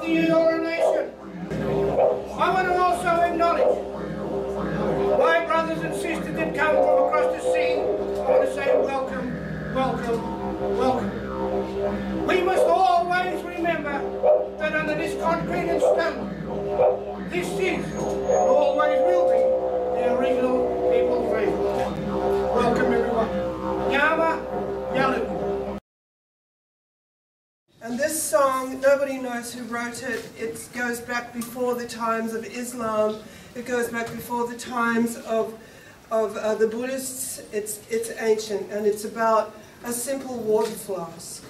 the Eora nation. I want to also acknowledge my brothers and sisters that come from across the sea. I want to say welcome, welcome, welcome. We must always remember that under this concrete and stone, this is and always will be the original people's dream. Welcome everyone. Yama, Yalu. And this song, nobody knows who wrote it. It goes back before the times of Islam. It goes back before the times of the Buddhists. It's ancient, and it's about a simple water flask.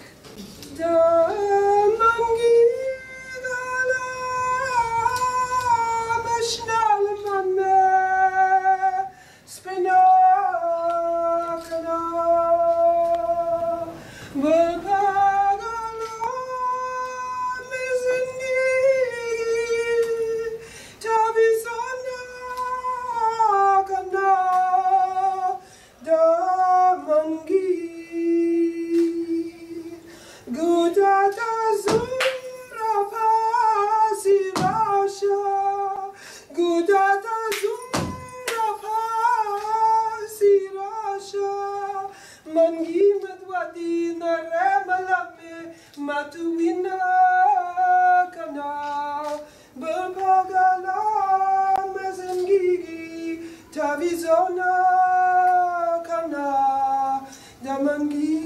Matuina kana berpagala mazengigi tavizona kana damangi.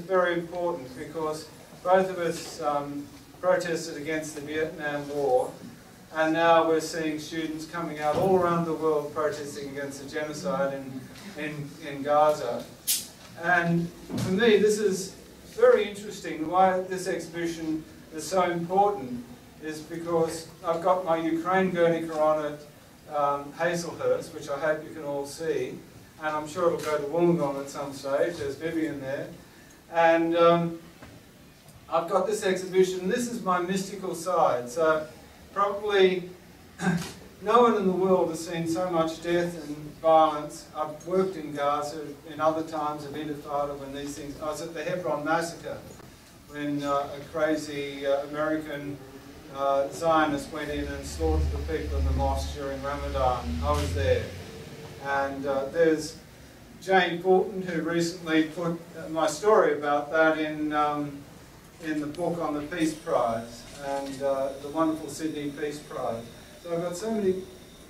Very important because both of us protested against the Vietnam War, and now we're seeing students coming out all around the world protesting against the genocide in Gaza. And for me this is very interesting. Why this exhibition is so important is because I've got my Ukraine Guernica on at Hazelhurst, which I hope you can all see, and I'm sure it'll go to Wollongong at some stage. There's Vivian there. And I've got this exhibition. This is my mystical side. So probably no one in the world has seen so much death and violence. I've worked in Gaza in other times of Intifada when these things. I was at the Hebron massacre when a crazy American Zionist went in and slaughtered the people in the mosque during Ramadan. I was there. And there's Jane Fulton, who recently put my story about that in the book on the Peace Prize and the wonderful Sydney Peace Prize. So I've got so many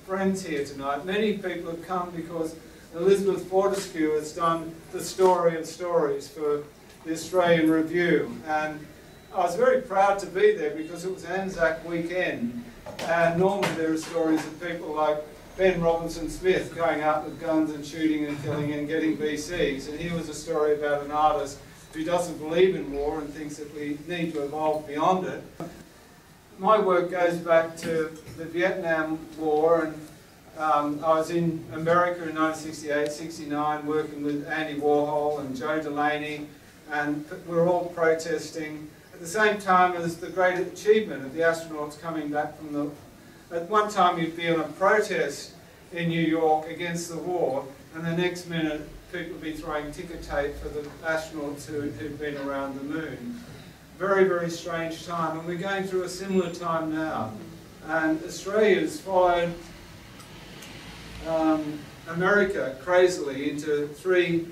friends here tonight. Many people have come because Elizabeth Fortescue has done the story of stories for the Australian Review, and I was very proud to be there because it was Anzac weekend, and normally there are stories of people like Ben Robinson Smith going out with guns and shooting and killing and getting VCs, and here was a story about an artist who doesn't believe in war and thinks that we need to evolve beyond it. My work goes back to the Vietnam War, and I was in America in 1968-69 working with Andy Warhol and Joe Delaney, and we were all protesting at the same time as the great achievement of the astronauts coming back from the... At one time you'd be on a protest in New York against the war, and the next minute people would be throwing ticker tape for the astronauts who'd been around the moon. Very, very strange time, and we're going through a similar time now. And Australia's followed America crazily into 3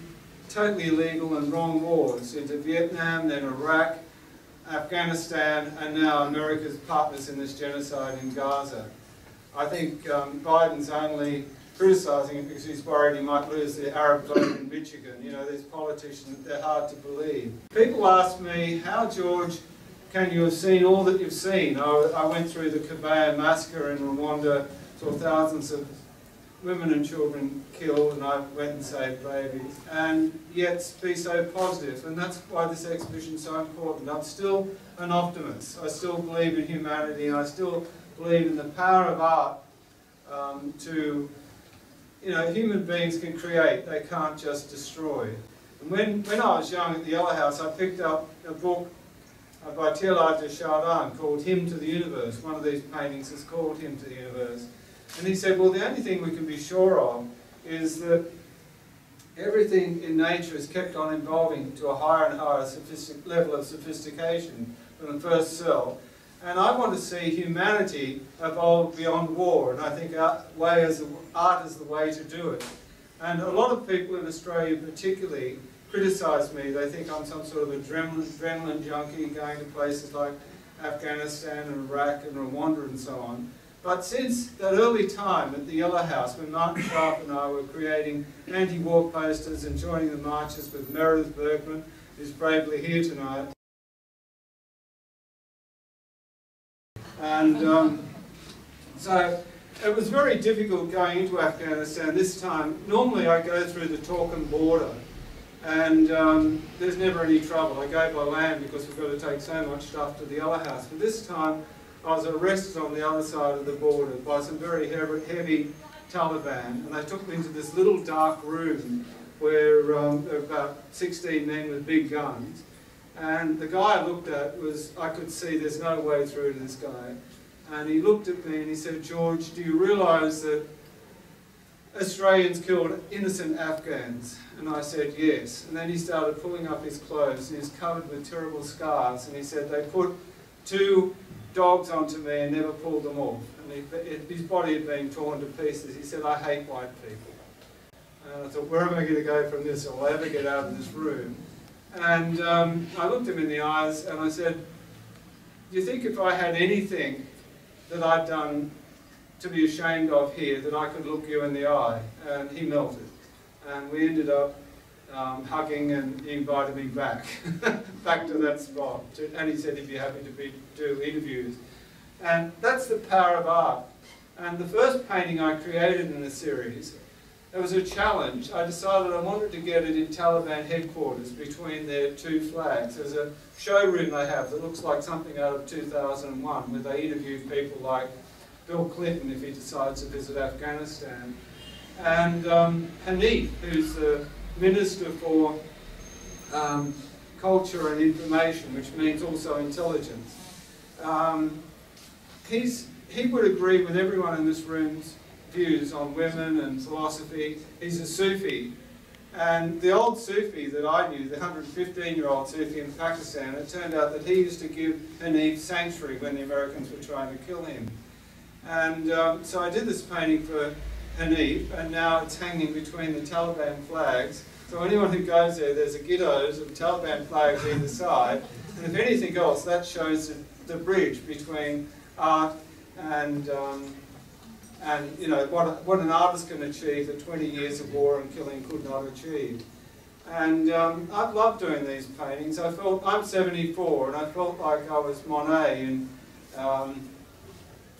totally illegal and wrong wars, into Vietnam, then Iraq, Afghanistan, and now America's partners in this genocide in Gaza. I think Biden's only criticising it because he's worried he might lose the Arab vote in Michigan. You know, these politicians, they're hard to believe. People ask me, how, George, can you have seen all that you've seen? I went through the Kabaya massacre in Rwanda, saw thousands of women and children killed, and I went and saved babies, and yet be so positive. And that's why this exhibition is so important. I'm still an optimist. I still believe in humanity, and I still believe in the power of art to, you know, human beings can create, they can't just destroy. And when I was young at the Yellow House, I picked up a book by Teilhard de Chardin called Hymn to the Universe. One of these paintings is called Hymn to the Universe. And he said, well, the only thing we can be sure of is that everything in nature is kept on evolving to a higher and higher level of sophistication from the first cell. And I want to see humanity evolve beyond war, and I think art is the way to do it. And a lot of people in Australia particularly criticise me. They think I'm some sort of adrenaline junkie going to places like Afghanistan and Iraq and Rwanda and so on. But since that early time at the Yellow House, when Martin Sharp and I were creating anti-war posters and joining the marches with Meredith Bergman, who's bravely here tonight, and so it was very difficult going into Afghanistan this time. Normally I go through the Torkham border, and there's never any trouble. I go by land because we've got to take so much stuff to the Yellow House. But this time I was arrested on the other side of the border by some very heavy Taliban, and they took me into this little dark room where there were about 16 men with big guns. And the guy I looked at was, I could see there's no way through to this guy. And he looked at me and he said, George, do you realise that Australians killed innocent Afghans? And I said, yes. And then he started pulling up his clothes, and he was covered with terrible scars. And he said, they put 2 dogs onto me and never pulled them off. And his body had been torn to pieces. He said, I hate white people. And I thought, where am I going to go from this? Will I ever get out of this room? And I looked him in the eyes and I said, do you think if I had anything that I'd done to be ashamed of here, that I could look you in the eye? And he melted. And we ended up hugging, and he invited me back, back to that spot. And he said he'd be happy to do interviews. And that's the power of art. And the first painting I created in the series, it was a challenge. I decided I wanted to get it in Taliban headquarters between their 2 flags. There's a showroom they have that looks like something out of 2001, where they interview people like Bill Clinton if he decides to visit Afghanistan. And Hanif, who's the Minister for Culture and Information, which means also intelligence, he would agree with everyone in this room's views on women and philosophy. He's a Sufi, and the old Sufi that I knew, the 115-year-old Sufi in Pakistan, it turned out that he used to give Hanif sanctuary when the Americans were trying to kill him. And so I did this painting for Hanif, and now it's hanging between the Taliban flags. So anyone who goes there, there's a Gittoes and Taliban flags either side, and if anything else, that shows the bridge between art and you know, what an artist can achieve that 20 years of war and killing could not achieve. And I've loved doing these paintings. I'm 74, and I felt like I was Monet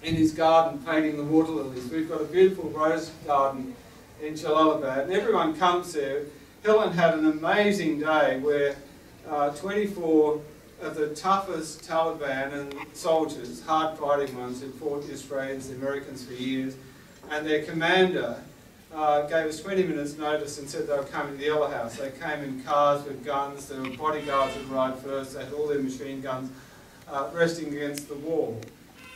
in his garden painting the water lilies. We've got a beautiful rose garden in Jalalabad, and everyone comes there. Helen had an amazing day where 24 of the toughest Taliban and soldiers, hard-fighting ones who fought the Australians, the Americans for years, and their commander gave us 20 minutes notice and said they were coming to the Yellow House. They came in cars with guns, there were bodyguards that ride first, they had all their machine guns resting against the wall.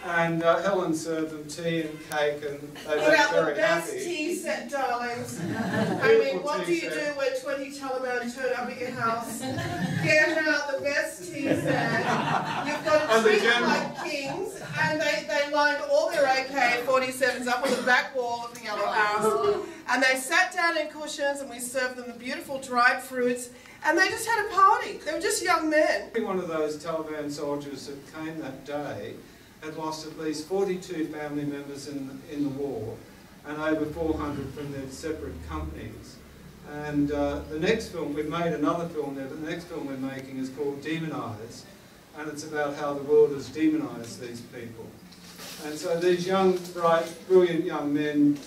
And Helen served them tea and cake, and they were very happy. Put out the best tea set, darlings. I mean, what do you do when 20 Taliban turn up at your house? Get out the best tea set. You've got to treat them like kings, and they lined all their AK-47s up on the back wall of the Yellow House. And they sat down in cushions, and we served them the beautiful dried fruits, and they just had a party. They were just young men. One of those Taliban soldiers that came that day had lost at least 42 family members in the war, and over 400 from their separate companies. And the next film, we've made another film there, but the next film we're making is called Demonized, and it's about how the world has demonized these people. And so these young, bright, brilliant young men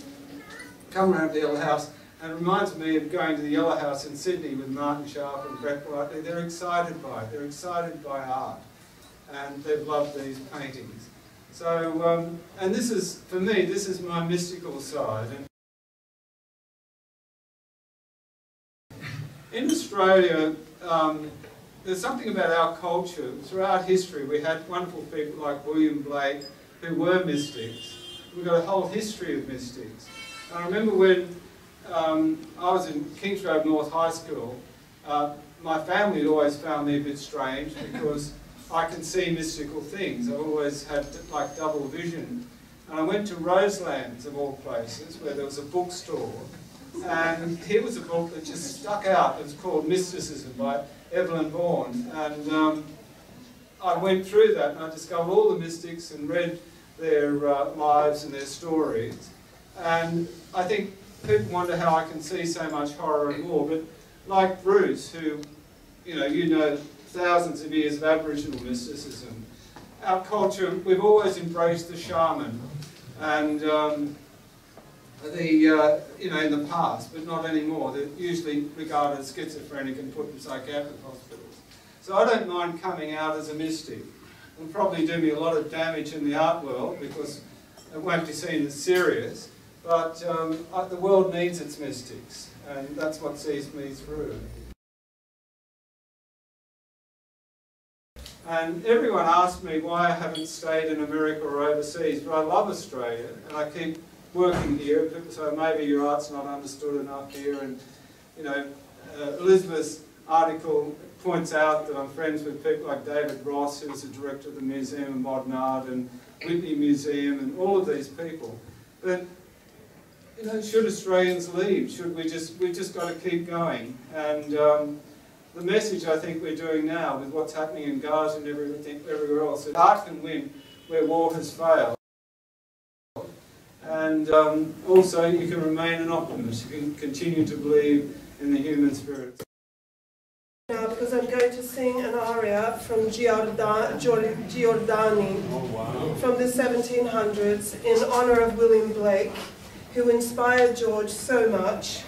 come around to the Yellow House, and it reminds me of going to the Yellow House in Sydney with Martin Sharp and Brett Whiteley. They're excited by it. They're excited by art, and they've loved these paintings. So, and this is, for me, this is my mystical side. In Australia, there's something about our culture. Throughout history, we had wonderful people like William Blake, who were mystics. We've got a whole history of mystics. And I remember when I was in Kingsgrove North High School, my family had always found me a bit strange because I can see mystical things. I've always had like double vision. And I went to Roselands, of all places, where there was a bookstore. And here was a book that just stuck out. It was called Mysticism by Evelyn Vaughan. And I went through that and I discovered all the mystics and read their lives and their stories. And I think people wonder how I can see so much horror and war, but like Bruce, who, you know thousands of years of Aboriginal mysticism, our culture, we've always embraced the shaman, and in the past, but not anymore. They're usually regarded as schizophrenic and put in psychiatric hospitals. So I don't mind coming out as a mystic. It'll probably do me a lot of damage in the art world because it won't be seen as serious, but the world needs its mystics, and that's what sees me through. And everyone asks me why I haven't stayed in America or overseas, but I love Australia, and I keep working here. People say, maybe your art's not understood enough here, and Elizabeth's article points out that I'm friends with people like David Ross, who's the director of the Museum of Modern Art, and Whitney Museum, and all of these people. But should Australians leave? We've just got to keep going. And the message I think we're doing now with what's happening in Gaza and everywhere else, that art can win where war has failed. And also you can remain an optimist. You can continue to believe in the human spirit. Now, because I'm going to sing an aria from Giordani from the 1700s in honour of William Blake, who inspired George so much.